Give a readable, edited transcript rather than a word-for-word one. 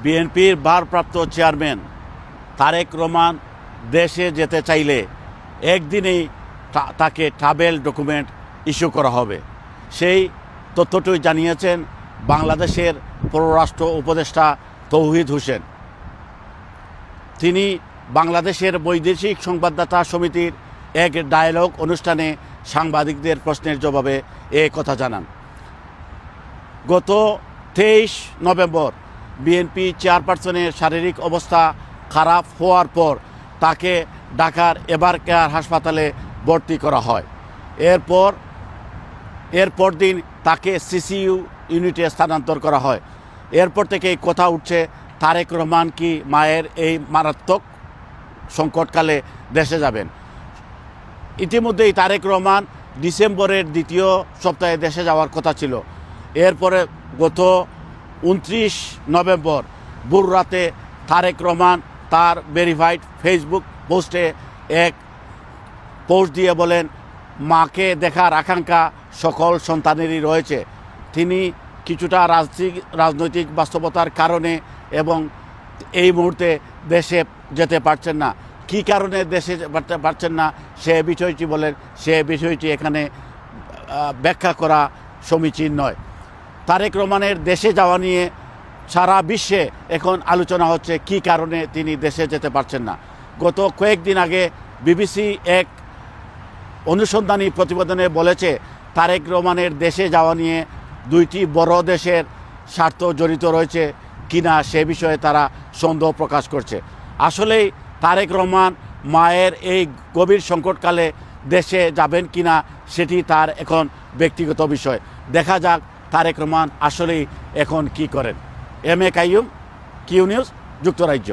বিএনপির ভারপ্রাপ্ত চেয়ারম্যান তারেক রহমান দেশে যেতে চাইলে একদিনেই তাকে ট্রাভেল ডকুমেন্ট ইস্যু করা হবে। সেই তথ্যটি জানিয়েছেন বাংলাদেশের পররাষ্ট্র উপদেষ্টা তৌহিদ হোসেন। তিনি বাংলাদেশের বৈদেশিক সংবাদদাতা সমিতির এক ডায়ালগ অনুষ্ঠানে সাংবাদিকদের প্রশ্নের জবাবে এ কথা জানান। গত 23 নভেম্বর বিএনপি চেয়ারপারসনের শারীরিক অবস্থা খারাপ হওয়ার পর তাকে ঢাকার এভারকেয়ার হাসপাতালে ভর্তি করা হয়। এরপর দিন তাকে সিসিইউ ইউনিটে স্থানান্তর করা হয়। এরপর থেকেই কথা উঠছে তারেক রহমান কি মায়ের এই মারাত্মক সংকটকালে দেশে যাবেন। ইতিমধ্যেই তারেক রহমান ডিসেম্বরের দ্বিতীয় সপ্তাহে দেশে যাওয়ার কথা ছিল। এরপরে গত 29 নভেম্বর ভোর রাতে তারেক রহমান তার ভেরিফাইড ফেসবুক পোস্টে এক পোস্ট দিয়ে বলেন, মাকে দেখার আকাঙ্ক্ষা সকল সন্তানেরই রয়েছে। তিনি কিছুটা রাজনৈতিক বাস্তবতার কারণে এবং এই মুহূর্তে দেশে যেতে পারছেন না। কী কারণে দেশে যেতে পারছেন না সে বিষয়টি এখানে ব্যাখ্যা করা সমীচীন নয়। তারেক রহমানের দেশে যাওয়া নিয়ে সারা বিশ্বে এখন আলোচনা হচ্ছে কী কারণে তিনি দেশে যেতে পারছেন না। গত কয়েকদিন আগে বিবিসি এক অনুসন্ধানী প্রতিবেদনে বলেছে তারেক রহমানের দেশে যাওয়া নিয়ে দুইটি বড় দেশের স্বার্থ জড়িত রয়েছে কিনা সে বিষয়ে তারা সন্দেহ প্রকাশ করছে। আসলেই তারেক রহমান মায়ের এই গভীর সংকটকালে দেশে যাবেন কিনা সেটি তার এখন ব্যক্তিগত বিষয়। দেখা যাক তারেক রহমান আসলেই এখন কি করেন। M A Qayyum, Q news, যুক্তরাজ্য।